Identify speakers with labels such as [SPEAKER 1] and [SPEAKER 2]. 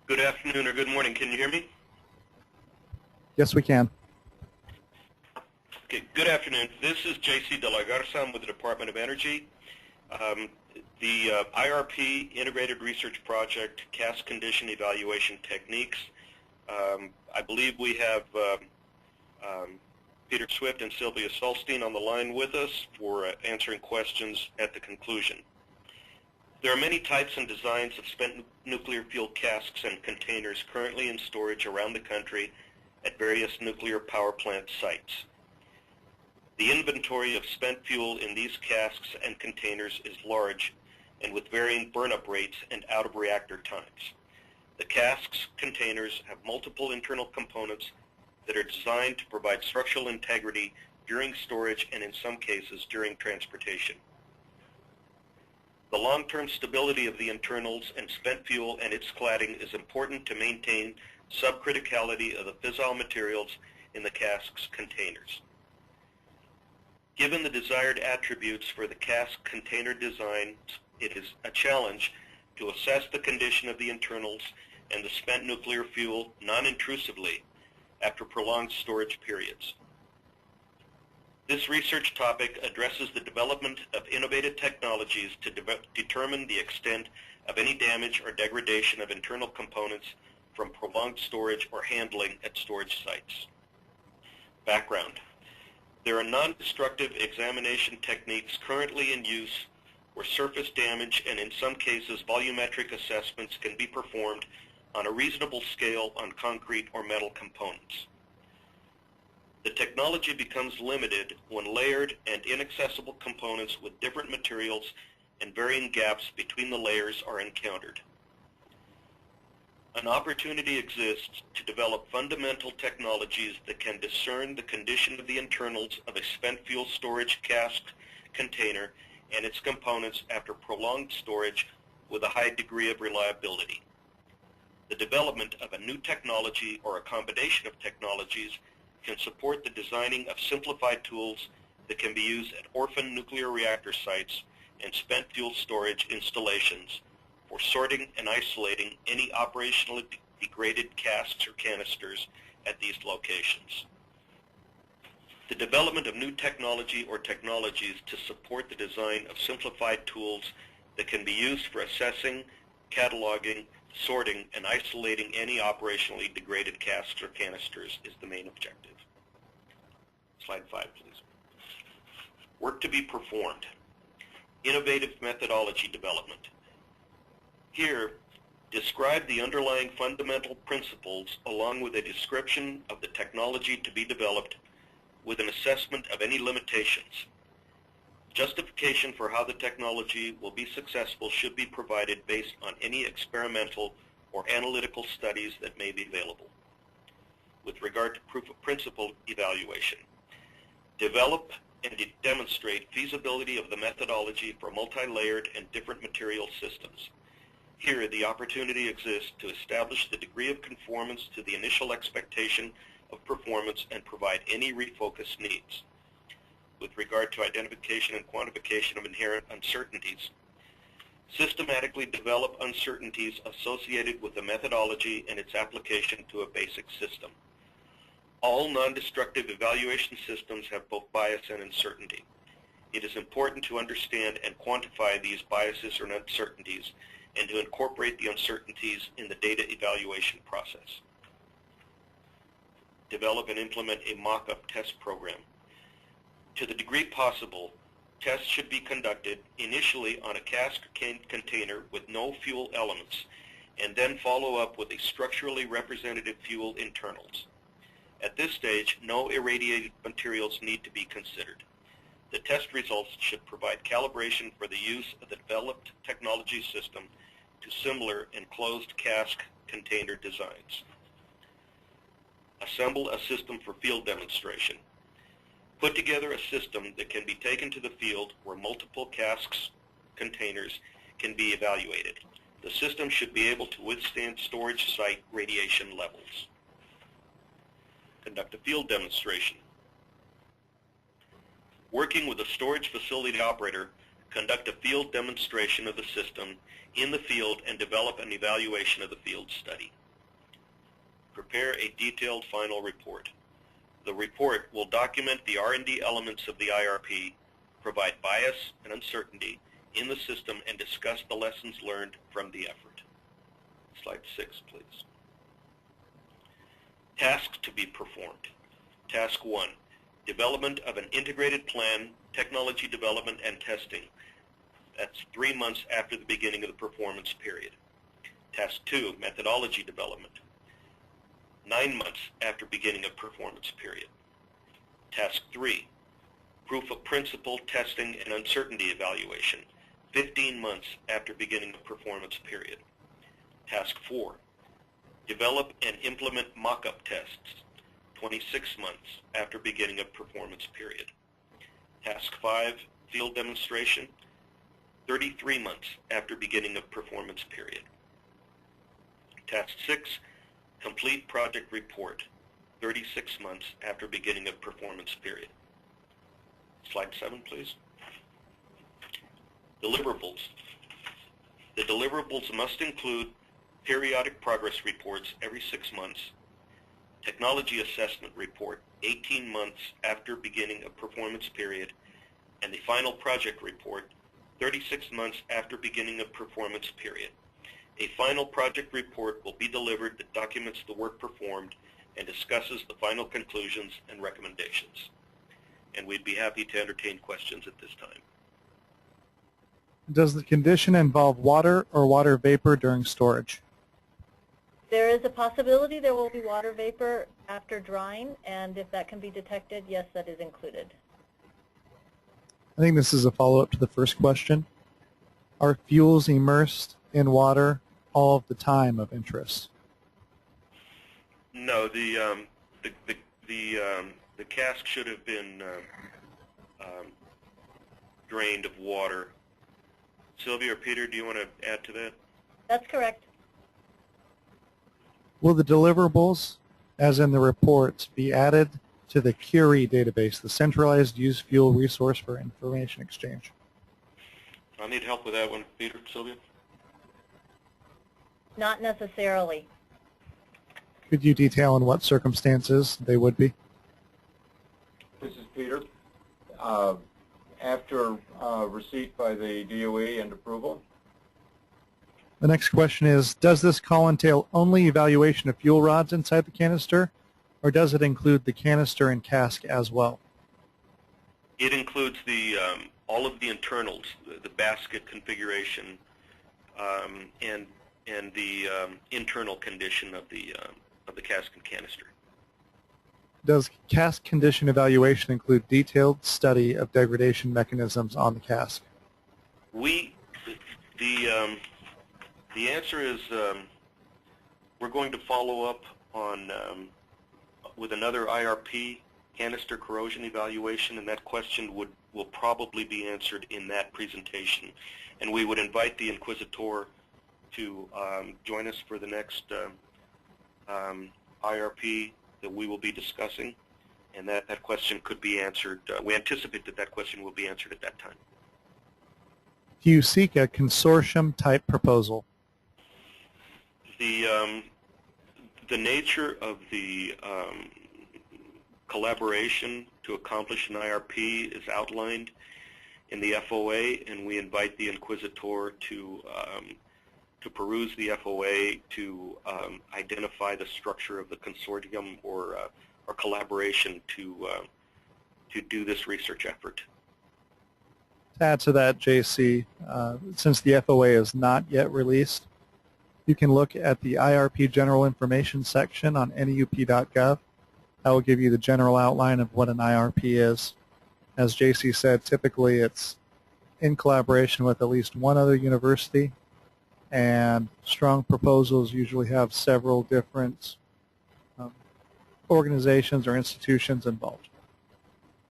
[SPEAKER 1] Good afternoon or good morning. Can you hear me?
[SPEAKER 2] Yes, we can.
[SPEAKER 1] Okay, good afternoon. This is J.C. De La Garza. I'm with the Department of Energy. The IRP Integrated Research Project Cask Condition Evaluation Techniques. I believe we have Peter Swift and Sylvia Solstein on the line with us for answering questions at the conclusion. There are many types and designs of spent nuclear fuel casks and containers currently in storage around the country at various nuclear power plant sites. The inventory of spent fuel in these casks and containers is large and with varying burnup rates and out-of-reactor times. The casks containers have multiple internal components that are designed to provide structural integrity during storage and in some cases during transportation. The long-term stability of the internals and spent fuel and its cladding is important to maintain subcriticality of the fissile materials in the casks containers. Given the desired attributes for the cask container design, it is a challenge to assess the condition of the internals and the spent nuclear fuel non-intrusively after prolonged storage periods. This research topic addresses the development of innovative technologies to determine the extent of any damage or degradation of internal components from prolonged storage or handling at storage sites. Background. There are non-destructive examination techniques currently in use where surface damage and in some cases volumetric assessments can be performed on a reasonable scale on concrete or metal components. The technology becomes limited when layered and inaccessible components with different materials and varying gaps between the layers are encountered. An opportunity exists to develop fundamental technologies that can discern the condition of the internals of a spent fuel storage cask container and its components after prolonged storage with a high degree of reliability. The development of a new technology or a combination of technologies can support the designing of simplified tools that can be used at orphan nuclear reactor sites and spent fuel storage installations for sorting and isolating any operationally degraded casks or canisters at these locations. The development of new technology or technologies to support the design of simplified tools that can be used for assessing, cataloging, sorting, and isolating any operationally degraded casks or canisters is the main objective. Slide 5, please. Work to be performed. Innovative methodology development. Here, describe the underlying fundamental principles along with a description of the technology to be developed with an assessment of any limitations. Justification for how the technology will be successful should be provided based on any experimental or analytical studies that may be available. With regard to proof of principle evaluation, develop and demonstrate feasibility of the methodology for multi-layered and different material systems. Here, the opportunity exists to establish the degree of conformance to the initial expectation of performance and provide any refocused needs. With regard to identification and quantification of inherent uncertainties, systematically develop uncertainties associated with the methodology and its application to a basic system. All non-destructive evaluation systems have both bias and uncertainty. It is important to understand and quantify these biases or uncertainties and to incorporate the uncertainties in the data evaluation process. Develop and implement a mock-up test program. To the degree possible, tests should be conducted initially on a cask container with no fuel elements, and then follow up with a structurally representative fuel internals. At this stage, no irradiated materials need to be considered. The test results should provide calibration for the use of the developed technology system to similar enclosed cask container designs. Assemble a system for field demonstration. Put together a system that can be taken to the field where multiple casks containers can be evaluated. The system should be able to withstand storage site radiation levels. Conduct a field demonstration. Working with a storage facility operator, conduct a field demonstration of the system in the field, and develop an evaluation of the field study. Prepare a detailed final report. The report will document the R&D elements of the IRP, provide bias and uncertainty in the system, and discuss the lessons learned from the effort. Slide 6, please. Tasks to be performed. Task 1, development of an integrated plan, technology development and testing. That's 3 months after the beginning of the performance period. Task 2, methodology development. 9 months after beginning of performance period. Task 3, proof of principle testing and uncertainty evaluation. 15 months after beginning of performance period. Task 4, develop and implement mock-up tests. 26 months after beginning of performance period. Task 5, field demonstration. 33 months after beginning of performance period. Task 6, complete project report. 36 months after beginning of performance period. Slide 7, please. Deliverables. The deliverables must include periodic progress reports every 6 months, technology assessment report 18 months after beginning of performance period, and the final project report 36 months after beginning of performance period. A final project report will be delivered that documents the work performed and discusses the final conclusions and recommendations. And we'd be happy to entertain questions at this time.
[SPEAKER 2] Does the condition involve water or water vapor during storage?
[SPEAKER 3] There is a possibility there will be water vapor after drying, and if that can be detected, yes, that is included.
[SPEAKER 2] I think this is a follow-up to the first question. Are fuels immersed in water all of the time of interest?
[SPEAKER 1] No, the cask should have been drained of water. Sylvia or Peter, do you want to add to that?
[SPEAKER 3] That's correct.
[SPEAKER 2] Will the deliverables, as in the reports, be added to the CURI database, the Centralized Used Fuel Resource for Information Exchange?
[SPEAKER 1] I'll need help with that one, Peter, Sylvia.
[SPEAKER 3] Not necessarily.
[SPEAKER 2] Could you detail in what circumstances they would be?
[SPEAKER 4] This is Peter. After receipt by the DOE and approval.
[SPEAKER 2] The next question is, does this call entail only evaluation of fuel rods inside the canister, or does it include the canister and cask as well?
[SPEAKER 1] It includes the all of the internals, the basket configuration, and the internal condition of the cask and canister.
[SPEAKER 2] Does cask condition evaluation include detailed study of degradation mechanisms on the cask?
[SPEAKER 1] The answer is we're going to follow up on with another IRP, canister corrosion evaluation, and that question will probably be answered in that presentation. And we would invite the inquisitor to join us for the next IRP that we will be discussing, and that question could be answered. We anticipate that question will be answered at that time.
[SPEAKER 2] Do you seek a consortium-type proposal?
[SPEAKER 1] The nature of the collaboration to accomplish an IRP is outlined in the FOA, and we invite the inquisitor to peruse the FOA to identify the structure of the consortium or collaboration to do this research effort.
[SPEAKER 2] To add to that, JC, since the FOA is not yet released, you can look at the IRP General Information section on NEUP.gov. That will give you the general outline of what an IRP is. As JC said, typically it's in collaboration with at least one other university, and strong proposals usually have several different organizations or institutions involved.